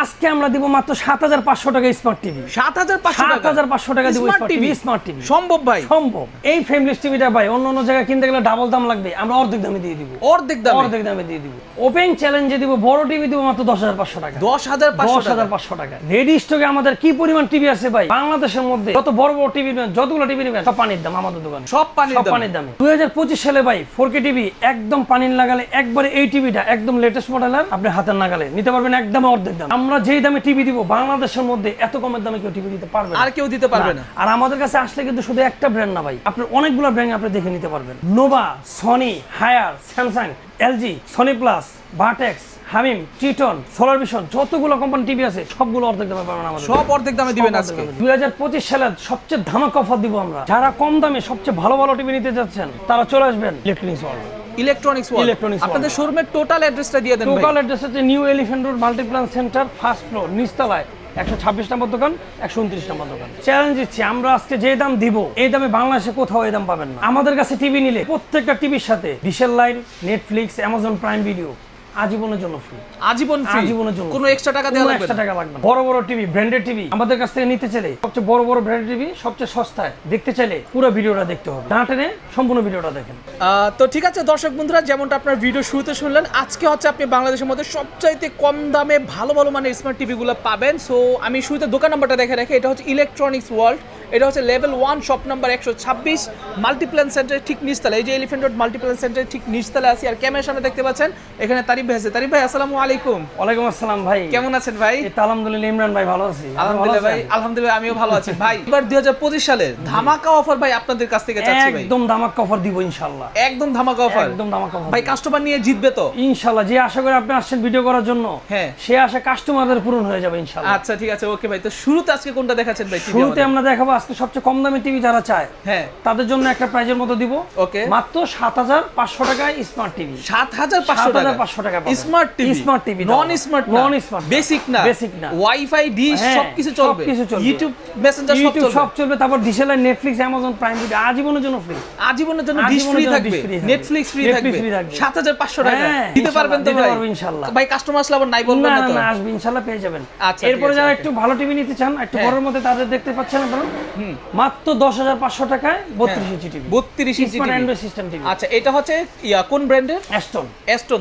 আজকে আমরা দিব মাত্র 7500 টাকা স্মার্ট টিভি। 7500 টাকা দিব স্মার্ট টিভি। সম্ভব ভাই? সম্ভব। এই ফ্রেমলেস টিভিটা ভাই অন্য জায়গায় কিনতে গেলে ডাবল দাম লাগবে, আমরা অর্ধেক দামে দিয়ে দিব। অর্ধেক দামে দিয়ে দিব। ওপেন চ্যালেঞ্জে দিব বড় টিভি দিব মাত্র 10500 টাকা। 10500 টাকা। রেডি স্টকে আমাদের কি পরিমাণ টিভি আছে ভাই বাংলাদেশের মধ্যে, যত বড় বড় টিভি যতগুলো টিভি নেবেন সব পানির দাম আমাদের দোকানে, সব পানির দামে। 2025 সালে ভাই 4K টিভি একদম পানির লাগালে একবারে এই টিভিটা একদম লেটেস্ট মডেলের আপনি হাতের নাগালে নিতে পারবেন একদম অর্ধেক দাম। আমরা যেই দামে টিভি দিব বাংলাদেশের মধ্যে এত কমের দামে কেউ টিভি দিতে পারবে না, আর কেউ দিতে পারবে না। আর আমাদের কাছে আসলে কিন্তু শুধু একটা ব্র্যান্ড না ভাই, আপনি অনেকগুলো ব্র্যান্ড আপনি দেখে নিতে পারবেন। Nova, Sony, Haier, Samsung, LG, Sony plus, Vertex, Hamim, Triton, solar vision, যতগুলো কোম্পানি টিভি আছে সবগুলো অর্ধেক দামে পাবেন আমাদের। সব অর্ধেক দামে দিবেন আজকে। 2025 সালের সবচেয়ে ধামাকা অফার দিব আমরা। যারা কম দামে সবচেয়ে ভালো ভালো টিভি নিতে যাচ্ছেন তারা চলে আসবেন ইলেকট্রনিক্স ওয়ার্ল্ড। আপনাদের শোরুমের টোটাল অ্যাড্রেসটা দিয়ে দেন ভাই। টোটাল অ্যাড্রেস হচ্ছে new elephant road Multiplan centre, first floor, নিচতলায় 126 নম্বর দোকান, 129 নম্বর দোকান। চ্যালেঞ্জ দিচ্ছি, আমরা আজকে যে দাম দিব এই দামে বাংলাদেশে কোথাও এই দাম পাবেন না। আমাদের কাছে টিভি নিলে প্রত্যেকটা টিভির সাথে ডিশের line, Netflix, Amazon Prime video আজীবনের জন্য ফ্রি। আজীবনের জন্য কোনো এক্সট্রা টাকা দেওয়া লাগবে না। বড় বড় টিভি, ব্র্যান্ডেড টিভি আমাদের কাছ থেকে নিতে চাইলে সবচেয়ে বড় বড় ব্র্যান্ডেড টিভি সবচেয়ে সস্তায় দেখতে চাইলে পুরো ভিডিওটা দেখতে হবে, না টেনে সম্পূর্ণ ভিডিওটা দেখেন। তো ঠিক আছে দর্শক বন্ধুরা, যেমনটা আপনার ভিডিও শুরুতে শুনলেন, আজকে হচ্ছে আপনি বাংলাদেশের মধ্যে সবচাইতে কম দামে ভালো ভালো মানের স্মার্ট টিভিগুলো পাবেন। সো আমি শুরুতে দোকান নাম্বারটা দেখে রাখি, এটা হচ্ছে ইলেকট্রনিক্স ওয়ার্ল্ড, এটা হচ্ছে লেভেল 1 শপ নাম্বার 126 মাল্টিপ্ল্যান সেন্টারের ঠিক নিচতলা। এই যে এলিফ্যান্ট রোড মাল্টিপ্ল্যান সেন্টারের ঠিক নিচতলা আছি, আর ক্যামেরার সামনে দেখতে পাচ্ছেন এখানে তারিফ ভাই আছে। তারিফ ভাই আসসালামু আলাইকুম। ওয়ালাইকুম আসসালাম ভাই, কেমন আছেন ভাই? আলহামদুলিল্লাহ ইমরান ভাই ভালো আছি। আলহামদুলিল্লাহ ভাই, আলহামদুলিল্লাহ আমিও ভালো আছি ভাই। এবার 2025 সালের ধামাকা অফার ভাই আপনাদের কাছ থেকে চাচ্ছি ভাই। একদম ধামাকা অফার দিব ইনশাআল্লাহ। একদম ধামাকা অফার, একদম ধামাকা অফার ভাই। কাস্টমার নিয়ে জিতবে তো ইনশাআল্লাহ। যে আশা করে আপনি আসছেন ভিডিও করার জন্য, হ্যাঁ সে আশা কাস্টমারদের পূরণ হয়ে যাবে ইনশাআল্লাহ। আচ্ছা ঠিক আছে, ওকে ভাই। তো শুরুতে আজকে কোনটা দেখাচ্ছেন ভাই? শুরুতে আমরা দেখাবো আজকে সবচেয়ে কম দামে টিভি যারা চায়, হ্যাঁ তাদের জন্য একটা প্রাইজের মতো দিব। ওকে, মাত্র 7500 টাকায় স্মার্ট টিভি। 7500 টাকা smart TV. Non smart, basic না, ওয়াইফাই, ডিশ সবকিছু চলবে, ইউটিউব, মেসেঞ্জার সব চলবে। তারপর ডিশের line, Netflix, Amazon Prime video আজীবনের জন্য ফ্রি। আজীবনের জন্য ডিশ ফ্রি থাকবে, নেটফ্লিক্স ফ্রি থাকবে। 7500 টাকা দিতে পারবেন তো ভাই? ইনশাআল্লাহ ভাই কাস্টমার আসলে আবার নাই বলবেন না তো? না, আসবে ইনশাআল্লাহ, পেয়ে যাবেন। আচ্ছা, এরপর যারা একটু ভালো টিভি নিতে চান, একটু বড়র মধ্যে, তাদের দেখতে পাচ্ছেন আপনারা মাত্র 10500 টাকায় 32 ইঞ্চি টিভি। 32 ইঞ্চি স্মার্ট অ্যান্ড্রয়েড সিস্টেম টিভি। আচ্ছা, এটা হচ্ছে কোন ব্র্যান্ডের? অ্যাস্টন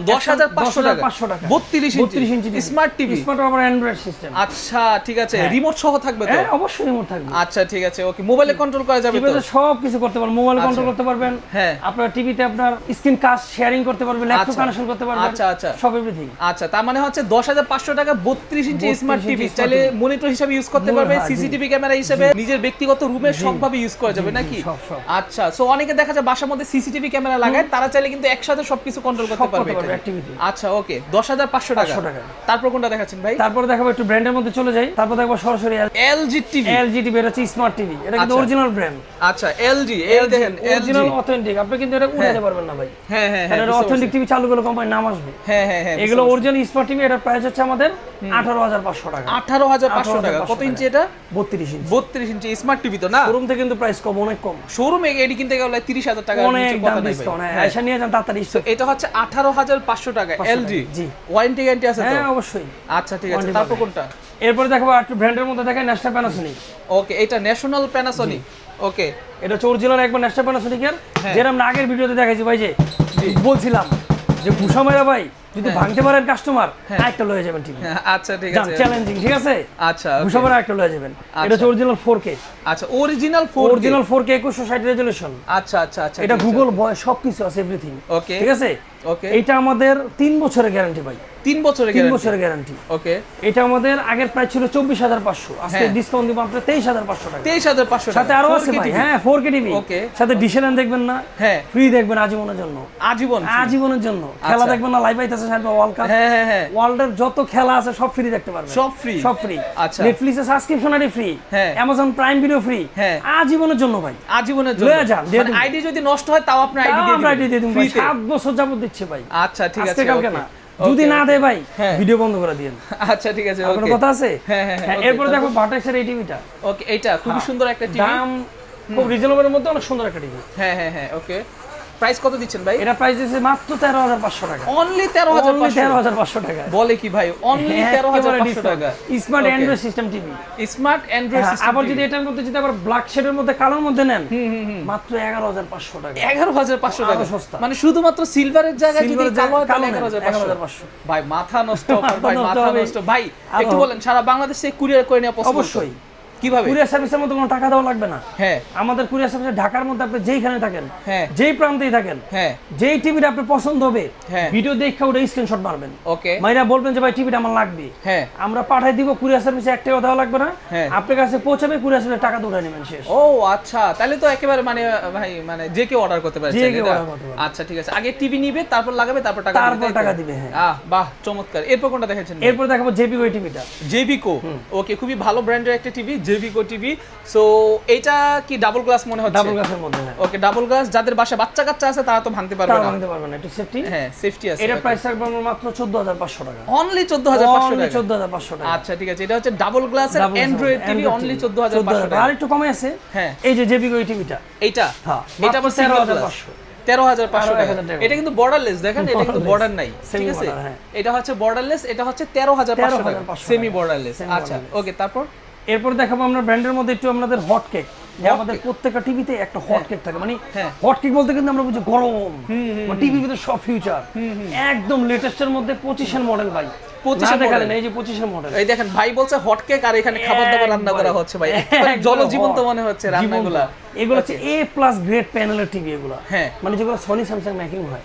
10500 টাকা 32 ইঞ্চি স্মার্ট টিভি, স্মার্ট আবার অ্যান্ড্রয়েড সিস্টেম। আচ্ছা ঠিক আছে, রিমোট সহ থাকবে তো? হ্যাঁ অবশ্যই রিমোট থাকবে। আচ্ছা ঠিক আছে, ওকে। মোবাইলে কন্ট্রোল করা যাবে তো? সব কিছু করতে পারবেন, মোবাইলে কন্ট্রোল করতে পারবেন। হ্যাঁ, আপনার টিভিতে আপনার স্ক্রিন কাস্ট শেয়ারিং করতে পারবেন, ল্যাপটপ কানেকশন করতে পারবেন। আচ্ছা সব এভরিথিং। আচ্ছা, তার মানে হচ্ছে 10500 টাকা 32 ইঞ্চি স্মার্ট টিভি চাইলে মনিটর হিসেবে ইউজ করতে পারবে, সিসিটিভি ক্যামেরা হিসেবে নিজের ব্যক্তিগত রুমে সবভাবে ইউজ করা যাবে নাকি? আচ্ছা, সো অনেকে দেখা যায় বাসার মধ্যে সিসিটিভি ক্যামেরা লাগায়, তারা চাইলে কিন্তু একসাথে সবকিছু কন্ট্রোল করতে পারবে। আচ্ছা ওকে, 10500 টাকা। তারপর কোনটা দেখাচ্ছেন ভাই? তারপর দেখাবো একটু ব্র্যান্ডের মধ্যে চলে যাই। তারপর দেখবো সরাসরি এলজি টিভি। এলজি টিভি এটা হচ্ছে স্মার্ট টিভি, এটা কিন্তু অরিজিনাল ব্র্যান্ড। আচ্ছা, এলজি, এই দেখেন অরিজিনাল অথেন্টিক। আপনি কিন্তু এটা উড়াতে পারবেন না ভাই। হ্যাঁ হ্যাঁ হ্যাঁ, এটা অথেন্টিক টিভি চালু করলে কোম্পানি নাম আসবে। হ্যাঁ হ্যাঁ হ্যাঁ, এগুলো অরিজিনাল স্মার্ট টিভি। এটা প্রাইস হচ্ছে আমাদের 18500 টাকা। 18500 টাকা। কত ইঞ্চি এটা? 32 ইঞ্চি। 32 ইঞ্চি স্মার্ট টিভি তো না? শোরুম থেকে কিন্তু প্রাইস কম, অনেক কম। শোরুমে এডি কিনতে গেলে 30000 টাকা অনেক দাম ডিসকাউন্ট। হ্যাঁ, আয়শা নিয়ে যান তাড়াতাড়ি। এটা হচ্ছে 18500 টাকা এলজি। জি, ওয়ারেন্টি গ্যারান্টি আছে তো? হ্যাঁ অবশ্যই। আচ্ছা ঠিক আছে, তারপর কোনটা? এরপর দেখাবো একটু ব্র্যান্ডের মধ্যে দেখাই ন্যাশনাল প্যানাসোনিক। ওকে, এটা ন্যাশনাল প্যানাসোনিক। ওকে, এটা হচ্ছে অরিজিনাল একবার ন্যাশনাল প্যানাসোনিকের, যেটা আমরা আগের ভিডিওতে দেখাইছি ভাই, যে বলছিলাম যে বুশামাইরা ভাই যদি ভাঙতে পারেন কাস্টমার, একটা লয়ে যাবেন টিভি। আচ্ছা ঠিক আছে, চ্যালেঞ্জিং, ঠিক আছে? আচ্ছা, বুশামাইরা একটা লয়ে যাবেন। এটা হচ্ছে অরিজিনাল 4K। আচ্ছা, অরিজিনাল 4K 2160 রেজোলিউশন। আচ্ছা আচ্ছা আচ্ছা, এটা গুগল ভয়েস সবকিছু আছে, এভরিথিং। ওকে ঠিক আছে। ওকে, এটা আমাদের 3 বছরের গ্যারান্টি ভাই। 3 বছরের গ্যারান্টি। ওকে, এটা আমাদের আগের প্রাইস ছিল 24500, আজকে ডিসকাউন্ট দিব আপনাদের 23500 টাকা। 23500 সাথে আরো আছে ভাই। হ্যাঁ 4K টিভি। ওকে, সাথে ডিশেলান দেখবেন না? হ্যাঁ, ফ্রি দেখবেন আজীবনের জন্য। আজীবনের জন্য খেলা দেখবেন না? লাইভ আইতাছে সামনে ওয়ার্ল্ড কাপ। হ্যাঁ হ্যাঁ হ্যাঁ, ওয়ার্ল্ডের যত খেলা আছে সব ফ্রি দেখতে পারবেন। সব ফ্রি। আচ্ছা, নেটফ্লিক্সে subscription ID free, Amazon Prime video free, আজীবনের জন্য ভাই। আজীবনের জন্য লয়ে যান। আইডি যদি নষ্ট হয় তাও আপনি আইডি দিয়ে দিন। 7 বছর যাবত দিচ্ছে ভাই। আচ্ছা ঠিক আছে, কালকে না, যদি না দেয় ভাই ভিডিও বন্ধ করে দিন। আচ্ছা ঠিক আছে, ওকে, কথা আছে। হ্যাঁ হ্যাঁ, এরপর দেখো ভার্টেক্সের এই টিভিটা। ওকে, এটা খুব সুন্দর একটা টিভি, দাম খুব রিজনেবলের মধ্যে অনেক সুন্দর একটা টিভি। হ্যাঁ হ্যাঁ হ্যাঁ, ওকে। প্রাইস কত দিচ্ছেন ভাই? এটা প্রাইস দিচ্ছে মাত্র 13,500 টাকা। অনলি 13,500 13,500 টাকা। বলে কি ভাই, অনলি 13,500 টাকা। Smart Android system TV, smart Android system. আবার যদি এটার মধ্যে যদি আবার ব্ল্যাক শেডের মধ্যে কালোর মধ্যে নেন মাত্র 11,500 টাকা। 11,500 টাকা আরো সস্তা। মানে শুধুমাত্র সিলভারের জায়গায় যদি কালো হয় তাহলে 11,500। 11,500 ভাই মাথা নষ্ট ভাই, মাথা হবে। নষ্ট ভাই। একটু বলেন সারা বাংলাদেশে কুরিয়ার করে নেওয়া পসিবল? অবশ্যই। কিভাবে? কুরিয়ার সার্ভিসের মধ্যে কোনো টাকা দেওয়া লাগবে না। হ্যাঁ, আমাদের কুরিয়ার সার্ভিসে ঢাকার মধ্যে আপনি যেইখানে থাকেন, হ্যাঁ, যেই প্রান্তেই থাকেন, হ্যাঁ, যেই টিভিটা আপনার পছন্দ হবে, হ্যাঁ, ভিডিও দেখে ওটা স্ক্রিনশট মারবেন। ওকে, মাইরা বলবেন যে ভাই টিভিটা আমার লাগবে, হ্যাঁ, আমরা পাঠাই দিব। কুরিয়ার সার্ভিসে 1 টাকাও দেওয়া লাগবে না, হ্যাঁ, আপনার কাছে পৌঁছাবে, কুরিয়ার সার্ভিসে টাকা উঠায় নেবেন, শেষ। ও আচ্ছা, তাহলে তো একেবারে মানে ভাই মানে যে কেউ অর্ডার করতে পারে, যে কেউ order করতে পারে। আচ্ছা ঠিক আছে, আগে টিভি নিবে, তারপর লাগাবে, তারপর টাকা তারপর টাকা দিবে। হ্যাঁ, বাহ চমৎকার। এরপর কোনটা দেখাচ্ছেন? এরপর দেখাবো জেবিকো টিভিটা। জেবিকো, ওকে, খুবই ভালো ব্র্যান্ডের একটা টিভি, জেবিকো টিভি। সো এইটা কি ডাবল গ্লাস মনে হচ্ছে? ডাবল গ্লাসের মধ্যে। ওকে, ডাবল গ্লাস। যাদের বাসায় বাচ্চা কাচ্চা আছে তারা তো ভাঙতে পারবে তাও না। ভাঙতে পারবে না, একটু সেফটি। হ্যাঁ, সেফটি আছে। এটা প্রাইস রাখবো আমরা মাত্র 14,500 টাকা। অনলি 14,500 Only টাকা। 14,500 টাকা। আচ্ছা ঠিক আছে, এটা হচ্ছে ডাবল গ্লাসের অ্যান্ড্রয়েড টিভি, অনলি 14,500 টাকা। আর একটু কমে আছে। হ্যাঁ, এই যে জেবিকো টিভিটা, এইটা, হ্যাঁ, এটা আবার 13,500। 13,500 টাকা। 13,500 টাকা। এটা কিন্তু বর্ডারলেস, দেখেন এটা কিন্তু বর্ডার নাই, ঠিক আছে? Semi-border, হ্যাঁ। এটা হচ্ছে বর্ডারলেস, এটা হচ্ছে 13,500 টাকা, 13,500 সেমি বর্ডারলেস। Semi আচ্ছা borderless। ওকে, তারপর এরপর দেখাবো আমরা ব্র্যান্ডের মধ্যে একটু আপনাদের হট কেক। Hot আমাদের cake? প্রত্যেকটা টিভিতে একটা হট কেক থাকে, মানে হ্যাঁ। হট কেক বলতে কিন্তু আমরা বুঝি গরম, টিভির ভিতরে সব ফিউচার, একদম লেটেস্টের মধ্যে 25 মডেল ভাই। 25 না দেখালেন, model। এই যে 25 মডেল। এই দেখেন ভাই বলছে হট কেক, আর এখানে খাবার দাবার রান্না করা হচ্ছে ভাই, একেবারে জলজীবন্ত মনে হচ্ছে রান্নাগুলা। এগুলো হচ্ছে A+ গ্রেড প্যানেলের টিভি এগুলো, হ্যাঁ, মানে যেগুলো সনি স্যামসাং মেকিং হয়।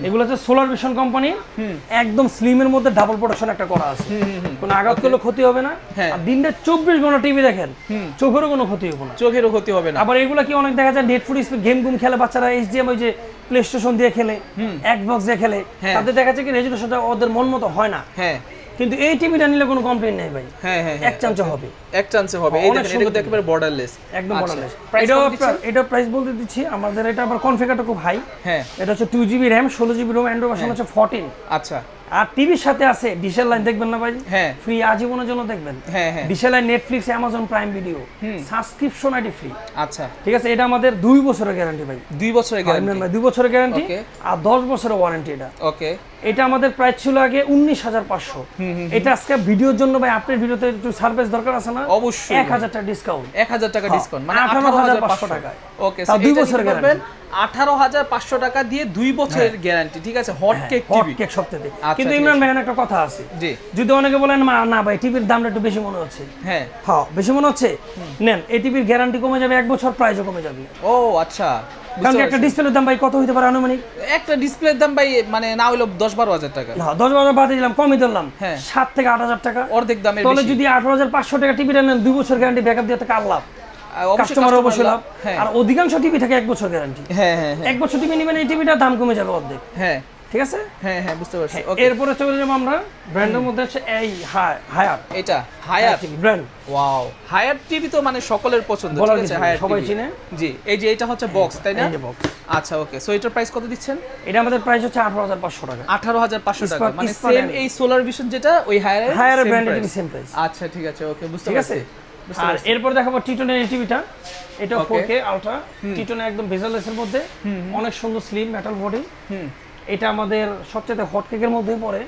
এগুলো হচ্ছে সোলার ভিশন কোম্পানি, একদম স্লিমের মধ্যে ডাবল প্রোডাকশন একটা করা আছে, কোনো আঘাত করলে ক্ষতি হবে না। হ্যাঁ। আর দিনটা 24 ঘন্টা টিভি দেখেন, চোখেরও কোনো ক্ষতি হবে না, চোখেরও ক্ষতি হবে না। আবার এগুলো কি অনেক দেখা যায় নেটফ্লিক্স গেম গুম খেলে বাচ্চারা, HDMI ওই যে প্লে স্টেশন দিয়ে খেলে, Xbox দিয়ে খেলে, হ্যাঁ। তাদের দেখা যায় কি রেজুলেশনটা ওদের মন মতো হয় না। হ্যাঁ, কিন্তু এই টিভিটা নিলে কোনো কমপ্লেইন নেই ভাই, হ্যাঁ, হ্যাঁ, এক চান্সে হবে, এক চান্সে হবে। এই অনেক দেখেন, এটা সুন্দর কিন্তু একেবারে বর্ডারলেস, একদম বর্ডারলেস। প্রাইস কত দিচ্ছেন? এটা প্রাইস বলতে দিচ্ছি আমাদের, এটা আবার কনফিগারটা খুব হাই। হ্যাঁ, এটা হচ্ছে 2GB RAM, 16GB ROM, Android version হচ্ছে 14। আচ্ছা, আর টিভির সাথে আছে ডিশের লাইন, দেখবেন না ভাই? হ্যাঁ, ফ্রি আজীবনের জন্য দেখবেন। হ্যাঁ, হ্যাঁ, ডিশের line, Netflix, Amazon Prime video, subscription ID free. আচ্ছা, ঠিক আছে, এটা আমাদের 2 বছরের গ্যারান্টি ভাই। 2 বছরের গ্যারান্টি। 2 বছরের গ্যারান্টি Okay. আর 10 বছরের ওয়ারেন্টি। এটা ওকে, এটা আমাদের প্রাইস ছিল আগে 19,500। এটা আজকে ভিডিওর জন্য ভাই, আপনার ভিডিওতে একটু সার্ভিস দরকার আছে না? অবশ্যই 1,000 টাকা ডিসকাউন্ট। 1,000 টাকা ডিসকাউন্ট, মানে 18,500 টাকায়। ওকে, তাও 2 বছরের বছরের গ্যারান্টি। 18,500 টাকা দিয়ে 2 বছরের গ্যারান্টি, ঠিক আছে? Hot cake hot TV. Cake সপ্তাহে। আচ্ছা, কিন্তু ঠিক ইমরান ভাই একটা কথা আছে, জি, যদি অনেকে বলেন না ভাই টিভির দামটা একটু বেশি মনে হচ্ছে, হ্যাঁ, হ্যাঁ বেশি মনে হচ্ছে, নেন, এই টিভির গ্যারান্টি কমে যাবে 1 বছর, প্রাইসও কমে যাবে। ও আচ্ছা, কারণ একটা ডিসপ্লের দাম ভাই কত হইতে পারে আনুমানিক? একটা ডিসপ্লের দাম ভাই মানে না হইলো 10-12 টাকা। না 10,000 বাদ দিলাম, কমই ধরলাম, হ্যাঁ, 7 থেকে 8,000 টাকা, অর্ধেক দামের তাহলে বেশি। যদি 18,500 টাকা টিভিটা নেন, 2 বছর গ্যারান্টি, ব্যাকআপ দিয়ে কার লাভ? কাস্টমার অবশ্যই লাভ। হ্যাঁ, আর অধিকাংশ টিভি থাকে 1 বছর গ্যারান্টি। হ্যাঁ, হ্যাঁ, 1 বছর টিভি নেবেন, এই টিভিটার দাম কমে যাবে অর্ধেক। হ্যাঁ, ঠিক আছে, হ্যাঁ, হ্যাঁ, বুঝতে পারছি। ওকে, এরপরে চলে যাবো আমরা ব্র্যান্ডের মধ্যে আছে এই হায়ার। এটা Haier brand, wow, Haier TV তো মানে সকলের পছন্দ, বলার ঠিক কিছু আছে? নেই, হায়ার সবাই টিভি, চিনে। জি। এই যে এটা হচ্ছে বক্স, তাই না? এই যে বক্স। আচ্ছা, ওকে। সো এটার প্রাইস কত দিচ্ছেন? এটা আমাদের প্রাইস হচ্ছে 18,500 টাকা। 18,500 টাকা, Smart- মানে Smart সেম and- এই সোলার ভিশন যেটা ওই হায়ারের হায়ার ব্র্যান্ডের টিভি সেম প্রাইস। আচ্ছা, ঠিক আছে, ওকে, বুঝতে ঠিক পারছি। আছে। আর এরপর দেখাবো টিটনের এই টিভিটা, এটা 4K আলট্রা, টিটনের একদম বেজলেসের মধ্যে, অনেক সুন্দর স্লিম মেটাল বডি। এটা আমাদের সবচেয়ে হট কেকের মধ্যেই পড়ে।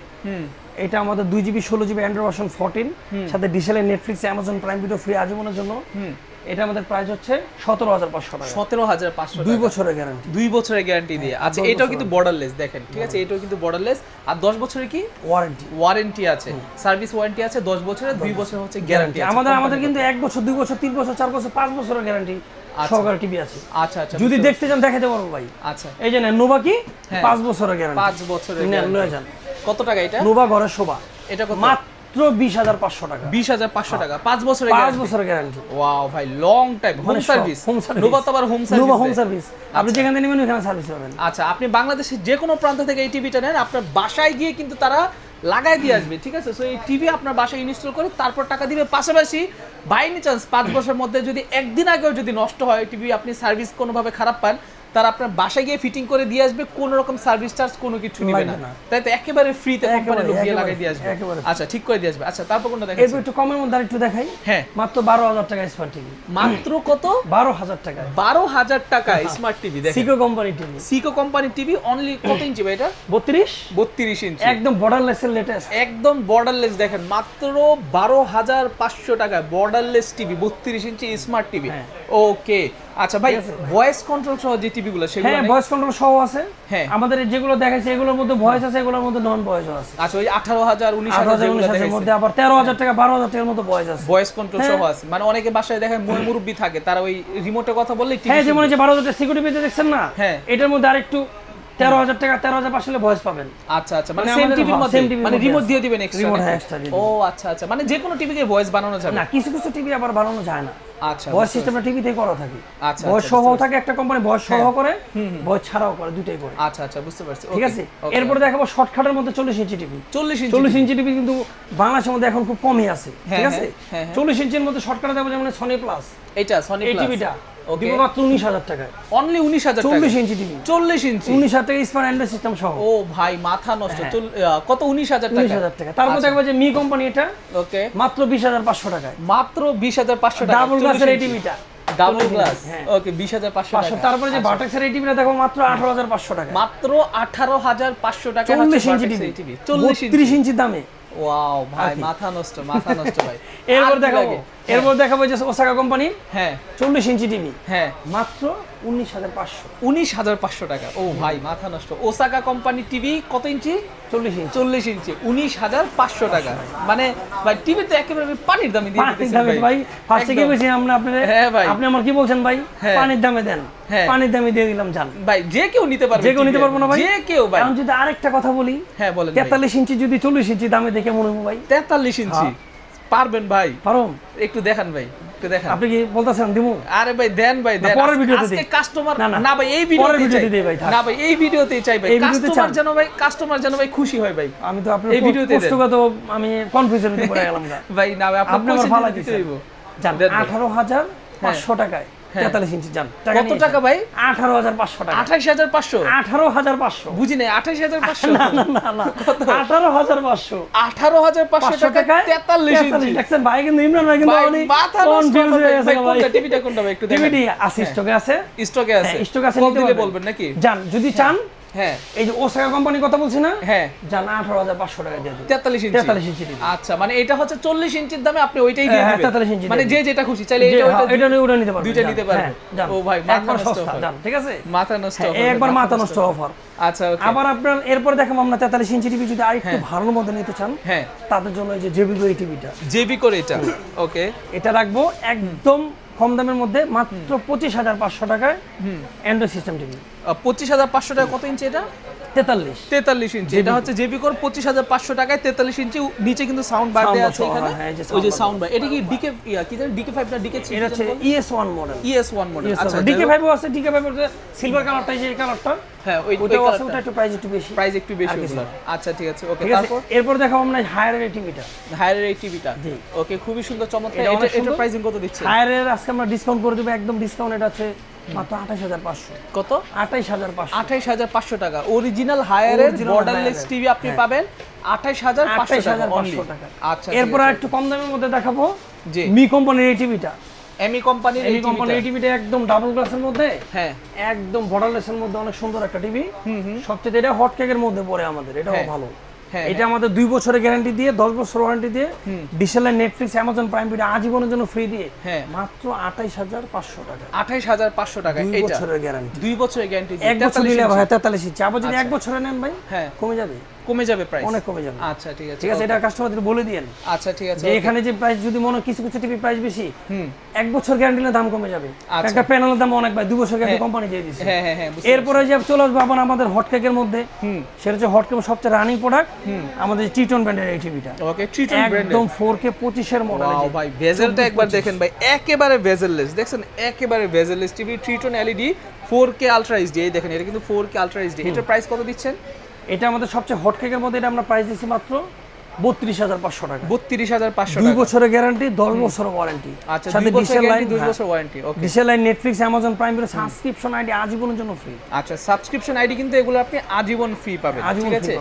এটা আমাদের 2GB 16GB অ্যান্ড্রয়েড ভার্সন 14, সাথে ডিশেলের Netflix, Amazon Prime video free আজীবনের জন্য। এটা আমাদের প্রাইস হচ্ছে 17,500 টাকা। 17,500 2 বছরের গ্যারান্টি। 2 বছরের গ্যারান্টি দিয়ে। আচ্ছা, এটাও কিন্তু বর্ডারলেস, দেখেন, ঠিক আছে? এটাও কিন্তু বর্ডারলেস, আর 10 বছরের কি ওয়ারেন্টি আছে, সার্ভিস ওয়ারেন্টি আছে 10 বছরের, 2 বছর হচ্ছে গ্যারান্টি আছে। আমাদের কিন্তু 1 বছর, 2 বছর, 3 বছর, 4 বছর, 5 বছরের গ্যারান্টি সহকারে টিভি আছে। আচ্ছা, আচ্ছা, যদি দেখতে চান দেখাতে পারবো ভাই। আচ্ছা, এই যে নোভা কি, হ্যাঁ, 5 বছরের গ্যারান্টি। 5 বছরের নেন, guarantee। লয়ে যান। কত টাকা এটা? নোভা ঘরের শোভা, এটা কত? মাত্র 20,500 টাকা। 20,500 টাকা, 5 বছরের 5 গ্যারান্টি। বছরের গ্যারান্টি। ওয়াও ভাই, long time, home service. Nova তো আবার home service. Nova home service, আপনি যেখান থেকে নেবেন ওখানে সার্ভিস পাবেন। আচ্ছা, আপনি বাংলাদেশের যে কোনো প্রান্ত থেকে এই টিভিটা নেন, আপনার বাসায় গিয়ে কিন্তু তারা লাগাই দিয়ে আসবে, ঠিক আছে? সো এই টিভি আপনার বাসায় ইনস্টল করে তারপর টাকা দিবে। পাশাপাশি বাই এনি চান্স 5 বছরের মধ্যে যদি একদিন আগেও যদি নষ্ট হয় টিভি, আপনি সার্ভিস কোনোভাবে খারাপ পান, তারা আপনার বাসায় গিয়ে ফিটিং করে দিয়ে আসবে, কোনো রকম সার্ভিস চার্জ কোনো কিছু নেবে লাগবে না, না। তাই তো একেবারে ফ্রিতে কোম্পানি একেবারে, লোক দিয়ে একেবারে, লাগাই দিয়ে আসবে। একেবারে। আচ্ছা ঠিক করে দিয়ে আসবে। আচ্ছা তারপর কোনটা এরপর দেখাচ্ছেন? একটু কমের মধ্যে আরেকটু দেখাই। হ্যাঁ মাত্র 12,000 টাকা স্মার্ট টিভি। মাত্র কত? 12,000 টাকায় 12,000 টাকা স্মার্ট টিভি। দেখেন Sico company TV, Sico company TV. Only কত ইঞ্চি ভাই এটা? 32 ইঞ্চি। একদম বর্ডারলেস এর লেটেস্ট। একদম বর্ডারলেস। দেখেন মাত্র 12,500 টাকা বর্ডারলেস টিভি, 32 ইঞ্চি স্মার্ট টিভি। হ্যাঁ। ওকে আচ্ছা ভাই, ঠিক আছে। ভয়েস কন্ট্রোল সহ যে টিভি গুলো সেগুলো হ্যাঁ নেই? ভয়েস কন্ট্রোল সহ আছে। হ্যাঁ। আমাদের যেগুলো দেখাইছে এগুলোর মধ্যে ভয়েস আছে, এগুলোর মধ্যে নন ভয়েসও আছে। আচ্ছা ওই 18,000 19,000 18,000 যেগুলো 19,000 এর মধ্যে আবার 13,000 টাকা 12,000 টাকার মতো ভয়েস আছে। ভয়েস কন্ট্রোল সহ হ্যাঁ। আছে। মানে অনেকে বাসায় দেখেন মুরব্বি থাকে, তারা ওই রিমোটে কথা বললে হ্যাঁ টিভি। যেমন এই যে 12,000 টাকা সিকিউরিটি পেতে দেখছেন না, হ্যাঁ। এটার মধ্যে আরেকটু 13,000 টাকা 13,500 ভয়েস পাবেন। আচ্ছা আচ্ছা, মানে মানে সেম আমাদের টিভির মধ্যে, same TV র মানে মধ্যে রিমোট আছে। দিয়ে দিবেন এক্সট্রা। রিমোট হ্যাঁ এক্সট্রা দিয়ে ও আচ্ছা আচ্ছা, মানে যে কোনো টিভিকে ভয়েস বানানো যাবে। না কিছু কিছু টিভি আবার বানানো যায় না। আচ্ছা ভয়েস সিস্টেমটা টিভিতেই করা থাকে। আচ্ছা ভয়েস আচ্ছা, সহ থাকে একটা কোম্পানি, ভয়েস সহ হ্যাঁ। করে ভয়েস ছাড়াও করে, দুটোই করে। আচ্ছা আচ্ছা বুঝতে পারছি। ঠিক আছে। এরপরে দেখাবো শর্টকাটের মধ্যে 40 ইঞ্চি টিভি। 40 ইঞ্চি 40 ইঞ্চি টিভি কিন্তু বাংলাদেশের মধ্যে এখন খুব কমই আছে। হ্যাঁ, ঠিক আছে। হ্যাঁ, হ্যাঁ। 40 ইঞ্চির মধ্যে শর্টকাটে দেবো যেমন সনি প্লাস এটা সনি এই প্লাস টিভিটা ওকে। দিব মাত্র 19,000 টাকায়। অনলি 19,000 টাকা 40 ইঞ্চি টিভি 40 ইঞ্চি 19,000 টাকা স্মার্ট অ্যান্ড্রয়েড সিস্টেম সহ। ও ভাই মাথা নষ্ট। হ্যাঁ। কত? 19,000 টাকা। 19,000 টাকা। তারপর দেখবো যে মি কোম্পানি এটা ওকে মাত্র 20,500 টাকায়। মাত্র 20,500 টাকা ডাবল গ্লাসের এই টিভিটা ডাবল গ্লাস। হ্যাঁ। ওকে 20,500 টাকা। তারপরে যে বাটাক্সের এই টিভিটা দেখো মাত্র 18,500 টাকা। মাত্র 18,500 টাকা 40 ইঞ্চি টিভি টিভি 40 ইঞ্চি 30 ইঞ্চি দামে। ওয়াও ভাই আর কি? মাথা নষ্ট মাথা নষ্ট ভাই। এরপর আর কি দেখাবো লাগে? এরপর দেখাবো যে ওসাকা কোম্পানি হ্যাঁ 40 ইঞ্চি টিভি হ্যাঁ মাত্র 19,500। 19,500 টাকা। ও ভাই মাথা নষ্ট। ওসাকা কোম্পানি টিভি কত ইঞ্চি? 40 ইঞ্চি 40 ইঞ্চি 19,500 টাকা। মানে ভাই টিভি তো একেবারে পানির দামে দিয়ে পানির দিতেছেন দামে ভাই। ফার্স্টে কি একদম। বলছি আমরা আপনাদের, হ্যাঁ ভাই। আপনি আমার কি বলছেন ভাই? হ্যাঁ। পানির দামে দেন। হ্যাঁ। পানির দামে দিয়ে দিলাম জান। ভাই যে কেউ নিতে পারবে। যে কেউ নিতে TV পারবো না ভাই? যে কেউ ভাই। এখন যদি আরেকটা কথা বলি, হ্যাঁ বলেন ভাই। 43 ইঞ্চি যদি 40 ইঞ্চি দামে দেখে মনে হয় ভাই 43 ইঞ্চি পারবেন ভাই? পারুম। একটু দেখান ভাই, একটু দেখান। আপনি কি বলতেছেন দিমু? আরে ভাই দেন ভাই দেন। পরের ভিডিওতে আজকে দিই। কাস্টমার না, না। না ভাই এই পরের ভিডিওতে ভিডিওতে দিই ভাই, থাক। না ভাই এই ভিডিওতেই চাই ভাই। এই ভিডিওতে কাস্টমার চান? যেন ভাই কাস্টমার যেন ভাই খুশি হয় ভাই। আমি তো আপনার এই ভিডিওতে দেন। কষ্টগত আমি কনফিউশন হতে পড়ে গেলাম না। ভাই না ভাই আপনি আপনি আমার পয়সা ফালা দিতে দিছেন। হইব। জান দেন ভাই। 18,500 টাকায় 43 ইঞ্চি জান। কত টাকা ভাই? 18,500 টাকা। 28,500 18,500 বুঝি নাই 28,500 না না না না 18,500 18,500 টাকা 43 ইঞ্চি। দেখছেন ভাই কিন্তু ইমরান ভাই কিন্তু ভাই অনেক মাথা নষ্ট কনফিউজ হয়ে গেছে ভাই। ভাই। কোনটা টিভিটা কোনটা ভাই একটু দেখান। টিভিটি আছে স্টকে আছে। স্টকে আছে। হ্যাঁ, স্টক আছে, কল নিতে দিলে পারবেন। বলবেন নাকি? জান যদি চান হ্যাঁ এই যে ওসাকা কোম্পানির কথা বলছি না, হ্যাঁ জান 18,500 টাকা দিয়ে দিন। 43 ইঞ্চি 43 ইঞ্চি টিভি। আচ্ছা মানে এটা হচ্ছে 40 ইঞ্চির দামে আপনি ওইটাই দিয়ে হ্যাঁ, দিবেন। 43 ইঞ্চি মানে দিয়ে যে যেটা খুশি চাইলে যে, এটা হ্যাঁ, ওইটা এটা নিয়ে ওটা নিতে পারবেন। দুইটা জান। নিতে পারবেন। হ্যাঁ, জান। ও ভাই মাথা একবার নষ্ট সস্তা offer। জান, ঠিক আছে? মাথা নষ্ট হ্যাঁ, offer, একবার মাথা মাথা নষ্ট নষ্ট অফার। আচ্ছা ওকে। আবার আপনার এরপর দেখাবো আমরা 43 ইঞ্চি টিভি যদি আরেকটু হ্যাঁ। ভালো মধ্যে নিতে চান, হ্যাঁ তাদের জন্য এই যে জেবিগো এই টিভিটা, জেবি করে এটা ওকে। এটা রাখবো একদম কম দামের মধ্যে মাত্র 25,500 টাকায় অ্যান্ড্রয়েড সিস্টেম টিভি। 25,500 টাকা। কত ইঞ্চি এটা? 43 ইঞ্চি। এটা হচ্ছে জেবি কোর 25,500 টাকায় 43 ইঞ্চি। নিচে কিন্তু সাউন্ড বার দেয়া আছে Sound bar, এখানে। হ্যাঁ, এই যে ওই যে sound সাউন্ড বার। এটা কি ডিকে কি জানেন DK5 না DK3? এটা হচ্ছে ES1 মডেল। ES1 model. আচ্ছা DK5 ও আছে, DK5 এর সিলভার কালারটা এই যে এই কালারটা, হ্যাঁ ওই ওইটাও আছে, ওটা একটু প্রাইস একটু বেশি। প্রাইস একটু বেশি আর কিছু ওগুলোর। আচ্ছা ঠিক আছে ওকে। ঠিক আছে, তারপর এরপর দেখাবো আমরা হায়ারের এই টিভিটা। হায়ারের এই টিভিটা জি। ওকে খুবই সুন্দর চমৎকার। এটা অনেক এটা সুন্দর। প্রাইসিং কত দিচ্ছে? হায়ারের আজকে আমরা ডিসকাউন্ট করে দেব, একদম ডিসকাউন্ট। এটা আছে মাত্র 28,500। কত? 28,500। 28,500 টাকা। অরিজিনাল হায়ারের Original বর্ডারলেস হায়ারের। টিভি আপনি হ্যাঁ। পাবেন 28,500 টাকা only। 28,500 টাকা। আচ্ছা এরপর আর একটু কম দামের মধ্যে দেখাবো জি মি কোম্পানির এই টিভিটা। এমি কোম্পানির এই এই কোম্পানির এই টিভিটা একদম ডাবল গ্লাসের মধ্যে, হ্যাঁ একদম বর্ডারলেসের মধ্যে অনেক সুন্দর একটা টিভি। সবচেয়ে এটা হট কেকের মধ্যে পড়ে আমাদের, এটাও হ্যাঁ। ভালো। হ্যাঁ, এটা আমাদের 2 বছরের গ্যারান্টি দিয়ে 10 বছর ওয়ারেন্টি দিয়ে ডিসেলার নেটফ্লিক্স অ্যামাজন প্রাইম ভিডিও আজীবনের জন্য ফ্রি দিয়ে হ্যাঁ। মাত্র 28,500 টাকা। 28,500 টাকা 2 এটা। বছরের গ্যারান্টি। 2 বছরের গ্যারান্টি। 1 বছর নিলে ভাই 43 ইঞ্চি। আবার যদি 1 বছরে নেন ভাই হ্যাঁ কমে যাবে, কমে যাবে প্রাইস। অনেক কমে যাবে। আচ্ছা ঠিক আছে ঠিক আছে, এটা কাস্টমারদের বলে দিয়েন আচ্ছা ঠিক আছে যে এখানে যে প্রাইস যদি মনে হয় কিছু কিছু টিভি প্রাইস বেশি, 1 বছর গ্যারান্টি নিলে দাম কমে যাবে। আচ্ছা। একটা প্যানেলের দাম অনেক ভাই, 2 বছর গ্যারান্টি কোম্পানি দিয়ে দিচ্ছে। হ্যাঁ হ্যাঁ হ্যাঁ বুঝতে এরপরে যে চলে আসবো আবার আমাদের হট কেকের মধ্যে, সেটা হচ্ছে হট কেকের সবচেয়ে রানিং প্রোডাক্ট আমাদের টিটন ব্র্যান্ডের এই টিভিটা। ওকে ট্রিটন ব্র্যান্ড। একদম 4K 25 এর মডেল। ওয়াও ভাই বেজেলটা একবার দেখেন ভাই, একেবারে বেজেললেস। দেখছেন একেবারে bezel-less TV Triton LED 4K ultra HD. এই দেখেন এটা কিন্তু 4K আলট্রা এইচডি। এটার প্রাইস কত দিচ্ছেন? এটা আমাদের সবচেয়ে হট কেকের মধ্যে, এটা আমরা প্রাইস দিচ্ছি মাত্র 32,500 টাকা। 32,500 2 টাকা। বছরের গ্যারান্টি, 10 বছরের ওয়ারেন্টি। আচ্ছা, 2 বছরের গ্যারান্টি, 2 বছর ওয়ারেন্টি। ওকে। ডিশেল line, Netflix, Amazon Prime video subscription ID আজীবনের জন্য ফ্রি। আচ্ছা, সাবস্ক্রিপশন আইডি কিন্তু এগুলো আপনি আজীবন ফ্রি পাবেন, ঠিক আছে?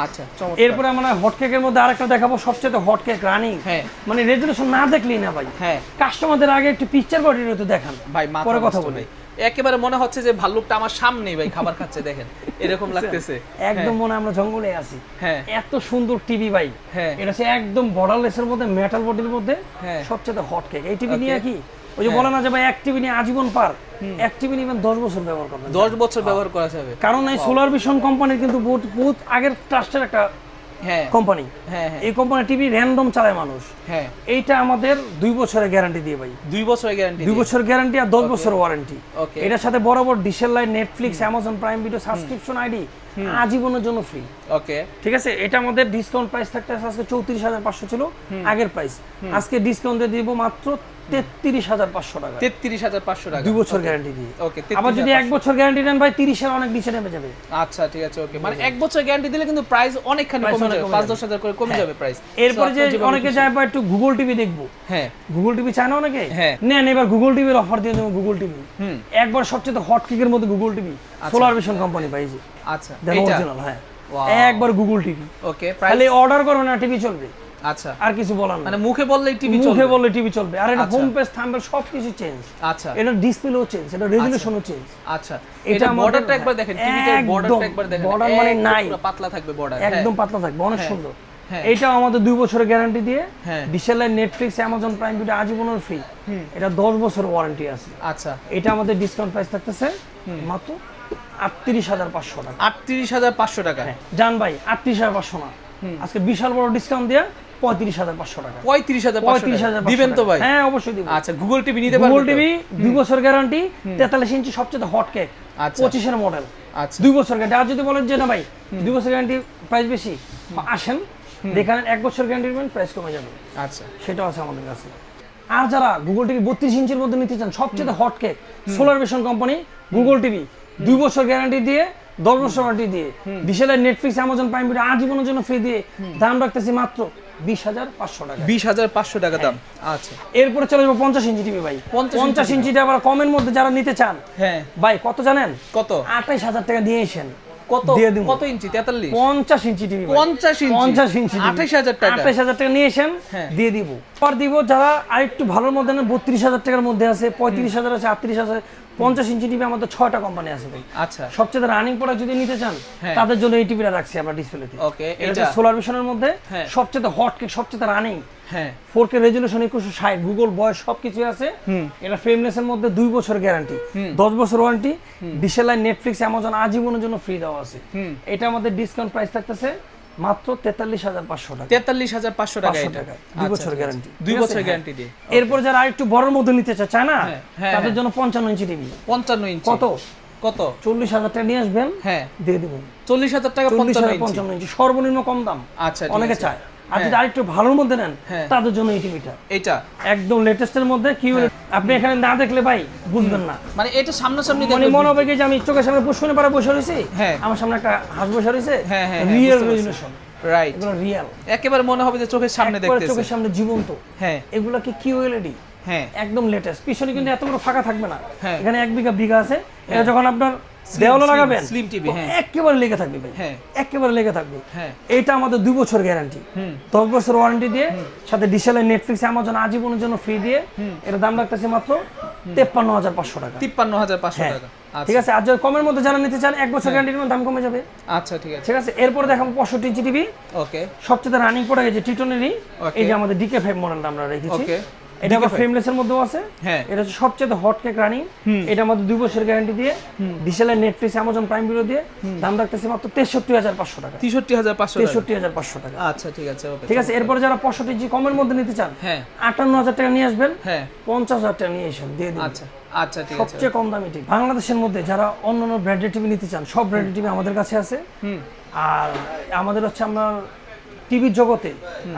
আচ্ছা, চমৎকার। এরপরে আমরা হট কেকের মধ্যে আরেকটা দেখাবো, সবচেয়ে হট কেক রানিং। হ্যাঁ, মানে রেজুলেশন না দেখলেই না ভাই। হ্যাঁ, কাস্টমারদের আগে একটু পিকচার কোয়ালিটি তো দেখান ভাই পরে কথা বলি। একেবারে মনে হচ্ছে যে ভাল্লুকটা আমার সামনেই ভাই খাবার খাচ্ছে, দেখেন এরকম লাগতেছে একদম মনে আমরা জঙ্গলে আছি। হ্যাঁ, এত সুন্দর টিভি ভাই। হ্যাঁ, এটা হচ্ছে একদম বর্ডারলেসের মধ্যে, মেটাল বডির মধ্যে, হ্যাঁ, সবচেয়ে হট কেক। এই টিভি নিয়ে কি ওই যে বলে না যে ভাই এক টিভি নিয়ে আজীবন পার, এক টিভি নিয়ে 10 বছর ব্যবহার করবেন, 10 বছর ব্যবহার করা যাবে। কারণ এই সোলার ভিশন কোম্পানির কিন্তু বহুত আগের ট্রাস্টের একটা কোম্পানি। হ্যাঁ, এই কোম্পানি টিভি র্যান্ডম চালায় মানুষ। হ্যাঁ, এইটা আমাদের 2 বছরের গ্যারান্টি দিয়ে ভাই। 2 বছরের গ্যারান্টি, 2 বছরের গ্যারান্টি আর 10 বছরের ওয়ারেন্টি। ওকে। এটার সাথে বরাবর ডিশেল line, Netflix, Amazon Prime video subscription ID আজীবনের জন্য ফ্রি। ওকে, ঠিক আছে। এটা আমাদের ডিসকাউন্ট প্রাইস থাকতে আজকে 34,500 ছিল আগের প্রাইস, আজকে ডিসকাউন্ট দিয়ে দিব মাত্র 33,500 টাকা। 33,500 টাকা 2 বছর গ্যারান্টি দিয়ে। ওকে। আবার যদি 1 বছর গ্যারান্টি নেন ভাই 30 এর অনেক নিচে নেমে যাবে। আচ্ছা, ঠিক আছে। ওকে, মানে 1 বছর গ্যারান্টি দিলে কিন্তু প্রাইস অনেকখানি কমে যাবে, 5-10 হাজার করে কমে যাবে প্রাইস। এরপরে যে অনেকে চায় ভাই একটু গুগল টিভি দেখবো। হ্যাঁ, গুগল টিভি চায় না অনেকে। হ্যাঁ, নেন এবার গুগল টিভির অফার দিয়ে দেবো। গুগল টিভি একবার সবচেয়ে হট কেকের মধ্যে Google TV, solar vision company পাইছে। আচ্ছা, দেখো এটা অরিজিনাল। হ্যাঁ, একবার গুগল টিভি। ওকে, খালি অর্ডার করবেন না টিভি চলবে। আচ্ছা, আর কিছু বলার না, মানে মুখে বললেই টিভি চলবে, মুখে বললে টিভি চলবে। আর এটা হোম পেজ, থাম্বনেল সবকিছু চেঞ্জ। আচ্ছা, এটা ডিসপ্লেও চেঞ্জ, এটা রেজোলিউশনও চেঞ্জ। আচ্ছা, এটা বর্ডারটা একবার দেখেন, টিভিটার বর্ডারটা একবার দেখেন, বর্ডার মানে নাই, পুরো পাতলা থাকবে বর্ডার, একদম পাতলা থাকবে, অনেক সুন্দর। হ্যাঁ, এইটাও আমাদের 2 বছরের গ্যারান্টি দিয়ে, হ্যাঁ, ডিশেল line, Netflix, Amazon Prime video আজীবনের ফ্রি। এটা 10 বছর ওয়ারেন্টি আছে। আচ্ছা, এটা আমাদের ডিসকাউন্ট প্রাইস থাকতেছে মাত্র 38,500 টাকা। 38,500 টাকা। জান ভাই 38,500 না, আজকে বিশাল বড় ডিসকাউন্ট দিয়ে 35,500 টাকা। 35,500 দিবেন তো ভাই? হ্যাঁ, অবশ্যই দিব। আচ্ছা, গুগল টিভি নিতে পারবেন? গুগল টিভি 2 বছর গ্যারান্টি, 43 ইঞ্চি সবচেয়ে হট কেক, আচ্ছা, 25 এর মডেল। আচ্ছা, 2 বছর গ্যারান্টি। আর যদি বলেন যে না ভাই 2 বছর গ্যারান্টি প্রাইস বেশি, আসেন দেখেন 1 বছর গ্যারান্টি নেবেন, প্রাইস কমে যাবে। আচ্ছা, সেটাও আছে আমাদের কাছে। আর যারা গুগল টিভি 32 ইঞ্চির মধ্যে নিতে চান, সবচেয়ে hot cake, solar vision company Google TV 2 বছর গ্যারান্টি দিয়ে, 10 বছর ওয়ারেন্টি দিয়ে, ডিশেলের, নেটফ্লিক্স, অ্যামাজন প্রাইম ভিডিও আজীবনের জন্য ফ্রি দিয়ে দাম রাখতেছি মাত্র 20,500 টাকা। 20,500 টাকা দাম। আচ্ছা, এরপরে চলে যাবো 50 ইঞ্চি টিভি ভাই। 50 ইঞ্চিটা আবার কমের মধ্যে যারা নিতে চান, হ্যাঁ ভাই কত জানেন? কত? 28,000 টাকা দিয়ে এসেন। কত দিয়ে দিব। কত ইঞ্চি? 43? 50 ইঞ্চি টিভি। 50 ইঞ্চি? 50 ইঞ্চি 28,000 টাকা। 28,000 টাকা নিয়ে এসেন, হ্যাঁ। দিয়ে দিব। পর দিব যারা আরেকটু ভালোর মধ্যে নেন, 32,000 টাকার মধ্যে আছে, 35,000 আছে, 38,000। 50 ইঞ্চি টিভি আমাদের 6টা কোম্পানি আছে ভাই। আচ্ছা, সবচেয়ে রানিং প্রোডাক্ট যদি নিতে চান, হ্যাঁ, তাদের জন্য এই টিভিটা রাখছি আমরা ডিসপ্লেতে। ওকে, এটা সোলার ভিশনের মধ্যে হ্যাঁ, সবচেয়ে হট কেক, সবচেয়ে রানিং। হ্যাঁ, 4K রেজোলিউশন, 2160, গুগল ভয়েস সবকিছু আছে। এটা ফ্রেমলেসের মধ্যে 2 বছর গ্যারান্টি, 10 বছর ওয়ারেন্টি, ডিশেল লাইন, নেটফ্লিক্স, অ্যামাজন আজীবনের জন্য ফ্রি দেওয়া আছে। এটা আমাদের ডিসকাউন্ট প্রাইস থাকতেছে মাত্র 43,500 টাকা। 43,500 টাকা এটা। 2 বছর গ্যারান্টি, 2 বছর গ্যারান্টি দিয়ে। এরপর যারা আরেকটু বড়র মধ্যে নিতে চায় না, হ্যাঁ, তাদের জন্য 55 ইঞ্চি টিভি। 55 ইঞ্চি কত? কত? 40,000 টাকা নিয়ে আসবেন, হ্যাঁ, দিয়ে দিবেন। 40,000 টাকা 55 ইঞ্চি সর্বনিম্ন কম দাম। আচ্ছা, অনেকে চায়। আর যদি আরেকটু ভালোর মধ্যে নেন, হ্যাঁ, তাদের জন্য এই টিভিটা এটা একদম লেটেস্টের মধ্যে। কি আপনি এখানে না দেখলে ভাই বুঝবেন না, মানে এটা সামনাসামনি মানে মনে হবে যে আমি চোখের সামনে পুষ্করণী পাড়া বসে রয়েছি, হ্যাঁ, আমার সামনে একটা হাঁস বসে রয়েছে, হ্যাঁ, হ্যাঁ, রিয়েল রেজোলিউশন, রাইট, এগুলো রিয়েল, একেবারে মনে হবে যে চোখের সামনে দেখতেছেন, চোখের সামনে জীবন্ত। হ্যাঁ, এগুলা কি কিউএলইডি, হ্যাঁ, একদম লেটেস্ট। পিছনে কিন্তু এত বড় ফাঁকা থাকবে না, হ্যাঁ, এখানে 1 বিঘা আছে। এটা যখন আপনার দেওয়ালে লাগাবেন, স্লিম টিভি, হ্যাঁ, একেবারে লেগে থাকবে ভাই, হ্যাঁ, একেবারে লেগে থাকবে। হ্যাঁ, এটা আমাদের 2 বছর গ্যারান্টি, 10 বছর ওয়ারেন্টি দিয়ে, সাথে ডিশেল, নেটফ্লিক্স, অ্যামাজন আজীবনের জন্য ফ্রি দিয়ে, এটা দাম রাখতেছে মাত্র 53,500 টাকা। 53,500 টাকা। ঠিক আছে। আর যদি কমের মধ্যে যারা নিতে চান, 1 বছর গ্যারান্টির মধ্যে দাম কমে যাবে। আচ্ছা, ঠিক আছে, ঠিক আছে। এরপরে দেখাবো 65 ইঞ্চি টিভি। ওকে, সবচেয়ে রানিং প্রোডাক্ট যে টিটনেরই, এই যে আমাদের DK5 মডেলটা আমরা রেখেছি। ওকে, এটা আবার ফ্রেমলেসের মধ্যেও আছে। হ্যাঁ, এটা হচ্ছে সবচেয়ে হট কেক রানিং। এটা আমাদের 2 বছর গ্যারান্টি দিয়ে, ডিশেল, নেটফ্লিক্স, অ্যামাজন প্রাইম ভিডিও দিয়ে দাম রাখতেছি মাত্র 63,500 টাকা। 63,500 টাকা। আচ্ছা, ঠিক আছে, ওকে, ঠিক আছে। এরপরে যারা 65 ইঞ্চি কমের মধ্যে নিতে চান, হ্যাঁ, 58,000 টাকা নিয়ে আসবেন, হ্যাঁ, 50,000 টাকা নিয়ে এসেন, দিয়ে দিন। আচ্ছা, আচ্ছা, ঠিক আছে। সবচেয়ে কম দামি টিভি বাংলাদেশের মধ্যে যারা অন্যান্য ব্র্যান্ডের টিভি নিতে চান, সব ব্র্যান্ডের টিভি আমাদের কাছে আছে। আর আমাদের হচ্ছে আমরা টিভির জগতে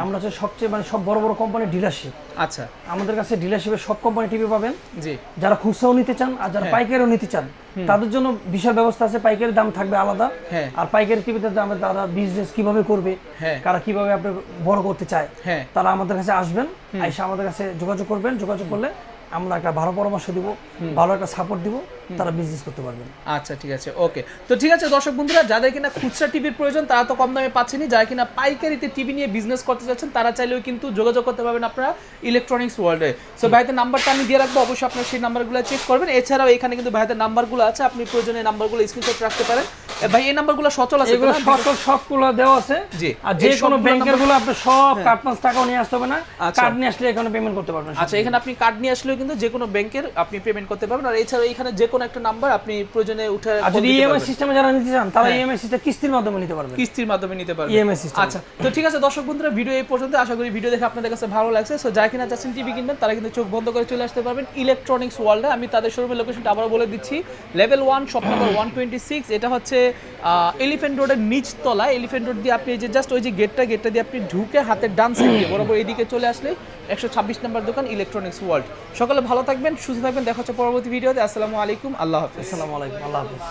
আমরা হচ্ছে সবচেয়ে মানে সব বড় বড় কোম্পানির ডিলারশিপ। আচ্ছা, আমাদের কাছে ডিলারশিপে সব কোম্পানি টিভি পাবেন। জি, যারা খুচরাও নিতে চান আর যারা পাইকারিও নিতে চান তাদের জন্য বিশাল ব্যবস্থা আছে। পাইকারি দাম থাকবে আলাদা, হ্যাঁ, আর পাইকারি টিভিতে দাম তারা বিজনেস কিভাবে করবে, হ্যাঁ, কারা কিভাবে আপনি বড় করতে চায়, হ্যাঁ, তারা আমাদের কাছে আসবেন, এসে আমাদের কাছে যোগাযোগ করবেন। যোগাযোগ করলে আমরা একটা ভালো পরামর্শ দিব, ভালো একটা সাপোর্ট দিব, তারা বিজনেস করতে পারবেন। আচ্ছা, ঠিক আছে, ওকে। তো ঠিক আছে দর্শক বন্ধুরা, যাদের কিনা খুচরা টিভির প্রয়োজন তারা তো কম দামে পাচ্ছেনই, যারা কিনা পাইকারিতে টিভি নিয়ে বিজনেস করতে যাচ্ছেন তারা চাইলেও কিন্তু যোগাযোগ করতে পারবেন আপনারা ইলেকট্রনিক্স ওয়ার্ল্ডে। সো ভাইদের নাম্বারটা আমি দিয়ে রাখবো, অবশ্যই আপনারা সেই নাম্বারগুলো চেক করবেন। এছাড়াও এখানে কিন্তু ভাইদের নাম্বারগুলো আছে, আপনি প্রয়োজনে নাম্বারগুলো স্ক্রিনশট রাখতে পারেন। ভাই এই নাম্বারগুলো সচল আছে? এগুলো সচল সবগুলো দেওয়া আছে। জি, আর যে কোনো ব্যাংকের গুলো আপনি সব কার্ড পাঁচ টাকাও নিয়ে আসতে হবে না, আচ্ছা। কার্ড নিয়ে আসলে এখানে পেমেন্ট করতে পারবেন। আচ্ছা, এখানে আপনি কার্ড নিয়ে আসলেও কিন্তু যে কোনো ব্যাংকের আপনি পেমেন্ট করতে পারবেন। আর এছাড়াও এখানে যে কোনো একটা নাম্বার আপনি প্রয়োজনে উঠে আর যদি ইএমআই সিস্টেমে যারা নিতে চান তারা ইএমআই সিস্টেম কিস্তির মাধ্যমে নিতে পারবেন, কিস্তির মাধ্যমে নিতে পারবেন ইএমআই সিস্টেম। আচ্ছা, তো ঠিক আছে দর্শক বন্ধুরা, ভিডিও এই পর্যন্ত। আশা করি ভিডিও দেখে আপনাদের কাছে ভালো লাগছে। সো যারা কিনা যাচ্ছেন টিভি কিনবেন তারা কিন্তু চোখ বন্ধ করে চলে আসতে পারবেন ইলেকট্রনিক্স ওয়ার্ল্ডে। আমি তাদের শোরুমের লোকেশনটা আবারও বলে দিচ্ছি, লেভেল 1 শপ নাম্বার 126। এটা হচ্ছে এলিফ্যান্ট রোডের নিচ তলায়। এলিফ্যান্ট রোড দিয়ে আপনি যে জাস্ট ওই যে গেটটা দিয়ে আপনি ঢুকে হাতের ডান সাইডে বরাবর এইদিকে চলে আসলে 126 নম্বর দোকান ইলেকট্রনিক্স ওয়ার্ল্ড। সকালে ভালো থাকবেন, সুস্থ থাকবেন, দেখা হচ্ছে পরবর্তী ভিডিওতে। আসসালামু আলাইকুম, আল্লাহ হাফেজ। আসসালামু আলাইকুম, আল্লাহ হাফেজ।